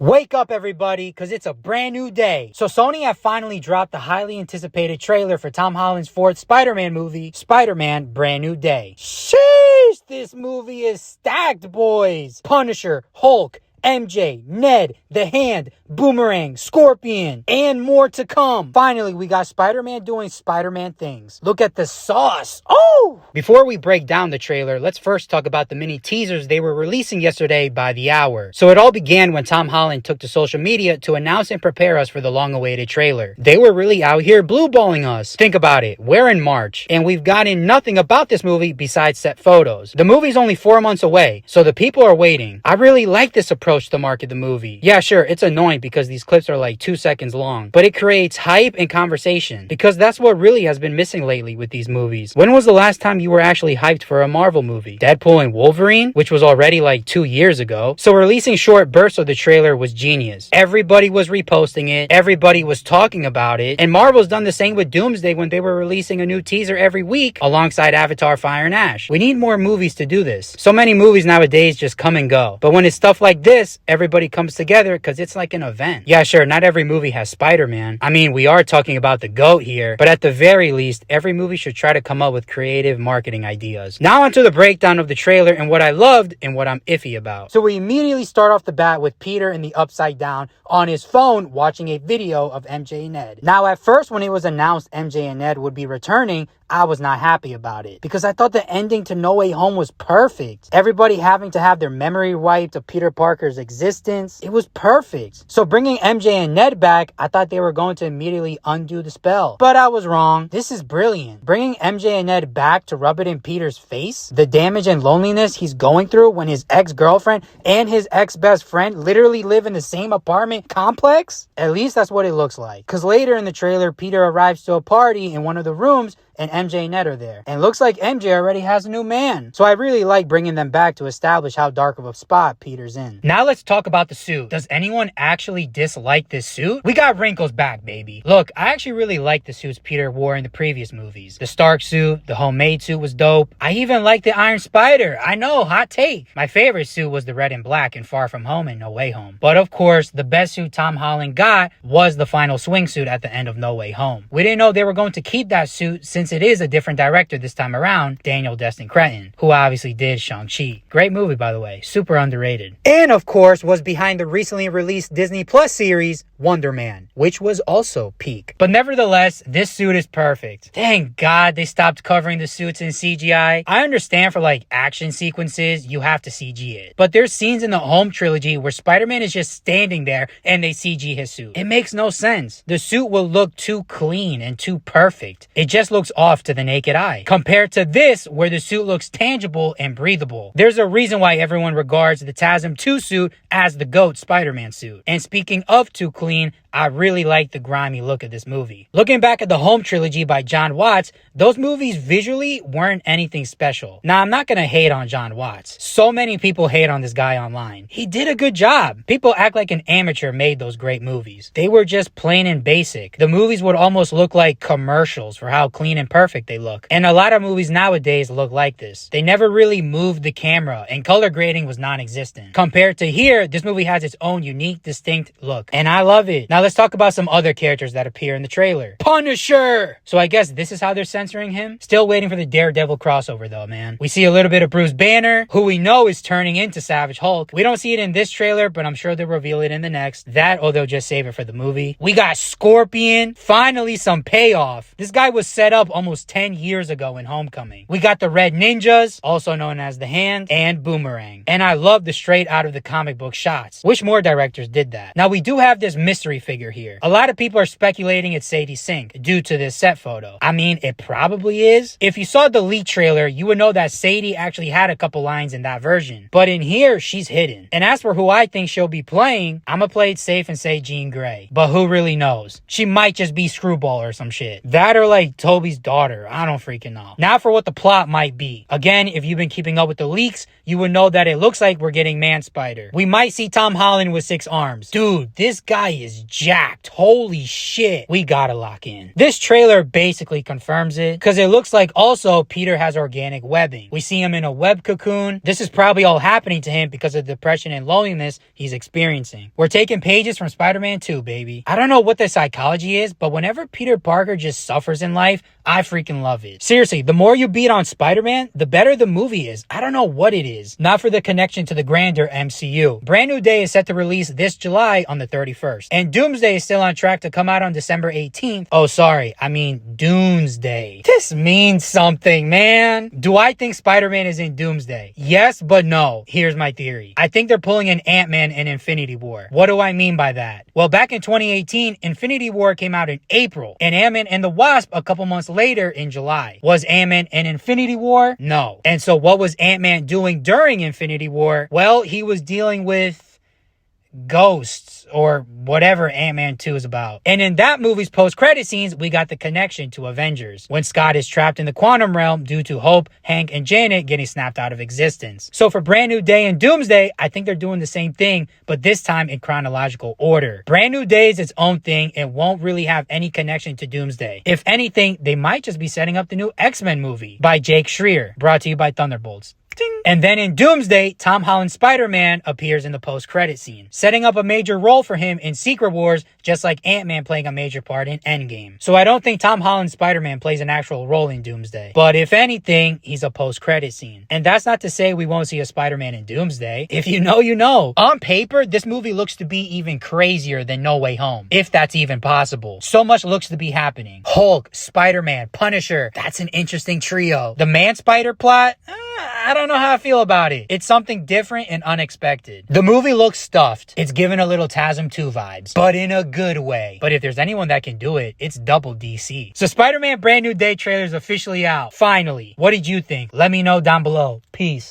Wake up, everybody, because it's a brand new day. So Sony have finally dropped the highly anticipated trailer for Tom Holland's fourth Spider-Man movie, Spider-Man Brand New Day. Sheesh, this movie is stacked, boys. Punisher, Hulk, MJ, Ned, The Hand, Boomerang, Scorpion, and more to come. Finally, we got Spider-Man doing Spider-Man things. Look at the sauce. Oh! Before we break down the trailer, let's first talk about the mini teasers they were releasing yesterday by the hour. So it all began when Tom Holland took to social media to announce and prepare us for the long-awaited trailer. They were really out here blue-balling us. Think about it. We're in March, and we've gotten nothing about this movie besides set photos. The movie's only 4 months away, so the people are waiting. I really like this approach to market the movie. Yeah, sure, it's annoying because these clips are like 2 seconds long, but it creates hype and conversation because that's what really has been missing lately with these movies. When was the last time you were actually hyped for a Marvel movie? Deadpool and Wolverine, which was already like 2 years ago. So releasing short bursts of the trailer was genius. Everybody was reposting it, everybody was talking about it, and Marvel's done the same with Doomsday when they were releasing a new teaser every week alongside Avatar: Fire and Ash. We need more movies to do this. So many movies nowadays just come and go, but when it's stuff like this, everybody comes together because it's like an event. Yeah, sure, not every movie has Spider-Man. I mean, we are talking about the GOAT here, but at the very least, every movie should try to come up with creative marketing ideas. Now onto the breakdown of the trailer and what I loved and what I'm iffy about. So we immediately start off the bat with Peter in the Upside Down on his phone watching a video of MJ and Ned. Now at first when it was announced MJ and Ned would be returning, I was not happy about it because I thought the ending to No Way Home was perfect. Everybody having to have their memory wiped of Peter Parker's existence. It was perfect. So bringing MJ and Ned back, I thought they were going to immediately undo the spell. But I was wrong. This is brilliant. Bringing MJ and Ned back to rub it in Peter's face. The damage and loneliness he's going through when his ex-girlfriend and his ex-best friend literally live in the same apartment complex. At least that's what it looks like. Because later in the trailer, Peter arrives to a party in one of the rooms and MJ and Ned are there. And looks like MJ already has a new man. So I really like bringing them back to establish how dark of a spot Peter's in. Now let's talk about the suit. Does anyone actually dislike this suit? We got wrinkles back, baby. Look, I actually really like the suits Peter wore in the previous movies. The Stark suit, the homemade suit was dope. I even like the Iron Spider. I know, hot take. My favorite suit was the red and black in Far From Home and No Way Home. But of course, the best suit Tom Holland got was the final swing suit at the end of No Way Home. We didn't know they were going to keep that suit since it is a different director this time around, Daniel Destin Cretton, who obviously did Shang-Chi. Great movie, by the way. Super underrated. And of course, was behind the recently released Disney Plus series, Wonder Man, which was also peak. But nevertheless, this suit is perfect. Thank God they stopped covering the suits in CGI. I understand for like action sequences, you have to CG it. But there's scenes in the Home trilogy where Spider-Man is just standing there and they CG his suit. It makes no sense. The suit will look too clean and too perfect. It just looks off to the naked eye. Compared to this, where the suit looks tangible and breathable. There's a reason why everyone regards the TASM 2 suit as the GOAT Spider-Man suit. And speaking of too clean, I really like the grimy look of this movie. Looking back at the Home trilogy by John Watts, those movies visually weren't anything special. Now, I'm not gonna hate on John Watts. So many people hate on this guy online. He did a good job. People act like an amateur made those great movies. They were just plain and basic. The movies would almost look like commercials for how clean and perfect they look. And a lot of movies nowadays look like this. They never really moved the camera and color grading was non-existent. Compared to here, this movie has its own unique, distinct look. And I love it. Now let's talk about some other characters that appear in the trailer. Punisher! So I guess this is how they're censoring him? Still waiting for the Daredevil crossover though, man. We see a little bit of Bruce Banner, who we know is turning into Savage Hulk. We don't see it in this trailer, but I'm sure they'll reveal it in the next. That or they'll just save it for the movie. We got Scorpion. Finally some payoff. This guy was set up almost 10 years ago in Homecoming. We got the Red Ninjas, also known as the Hand, and Boomerang. And I love the straight out of the comic book shots. Wish more directors did that. Now we do have this mystery figure here. A lot of people are speculating it's Sadie Sink due to this set photo. I mean, it probably is. If you saw the leak trailer, you would know that Sadie actually had a couple lines in that version. But in here, she's hidden. And as for who I think she'll be playing, I'ma play it safe and say Jean Grey. But who really knows? She might just be Screwball or some shit. That or like Toby's daughter. I don't freaking know. Now for what the plot might be. Again, if you've been keeping up with the leaks, you would know that it looks like we're getting Man-Spider. We might see Tom Holland with 6 arms. Dude, this guy is jacked. Holy shit. We gotta lock in. This trailer basically confirms it, because it looks like also Peter has organic webbing. We see him in a web cocoon. This is probably all happening to him because of the depression and loneliness he's experiencing. We're taking pages from Spider-Man 2, baby. I don't know what the psychology is, but whenever Peter Parker just suffers in life, I freaking love it. Seriously, the more you beat on Spider-Man, the better the movie is. I don't know what it is. Not for the connection to the grander MCU. Brand New Day is set to release this July on the 31st. And Doomsday is still on track to come out on December 18th. Oh, sorry. I mean Doomsday. This means something, man. Do I think Spider-Man is in Doomsday? Yes, but no. Here's my theory. I think they're pulling an Ant-Man and Infinity War. What do I mean by that? Well, back in 2018, Infinity War came out in April, and Ant-Man and the Wasp a couple months later in July. Was Ant-Man in Infinity War? No. And so what was Ant-Man doing during Infinity War? Well, he was dealing with ghosts or whatever Ant-Man 2 is about. And in that movie's post-credit scenes, we got the connection to Avengers, when Scott is trapped in the quantum realm due to Hope, Hank, and Janet getting snapped out of existence. So for Brand New Day and Doomsday, I think they're doing the same thing, but this time in chronological order. Brand New Day is its own thing and won't really have any connection to Doomsday. If anything, they might just be setting up the new X-Men movie by Jake Schreier, brought to you by Thunderbolts. And then in Doomsday, Tom Holland's Spider-Man appears in the post-credit scene, setting up a major role for him in Secret Wars, just like Ant-Man playing a major part in Endgame. So I don't think Tom Holland's Spider-Man plays an actual role in Doomsday. But if anything, he's a post-credit scene. And that's not to say we won't see a Spider-Man in Doomsday. If you know, you know. On paper, this movie looks to be even crazier than No Way Home, if that's even possible. So much looks to be happening. Hulk, Spider-Man, Punisher. That's an interesting trio. The Man-Spider plot? I don't know how I feel about it. It's something different and unexpected. The movie looks stuffed. It's giving a little TASM 2 vibes, but in a good way. But if there's anyone that can do it, it's double DC. So Spider-Man Brand New Day trailer is officially out. Finally. What did you think? Let me know down below. Peace.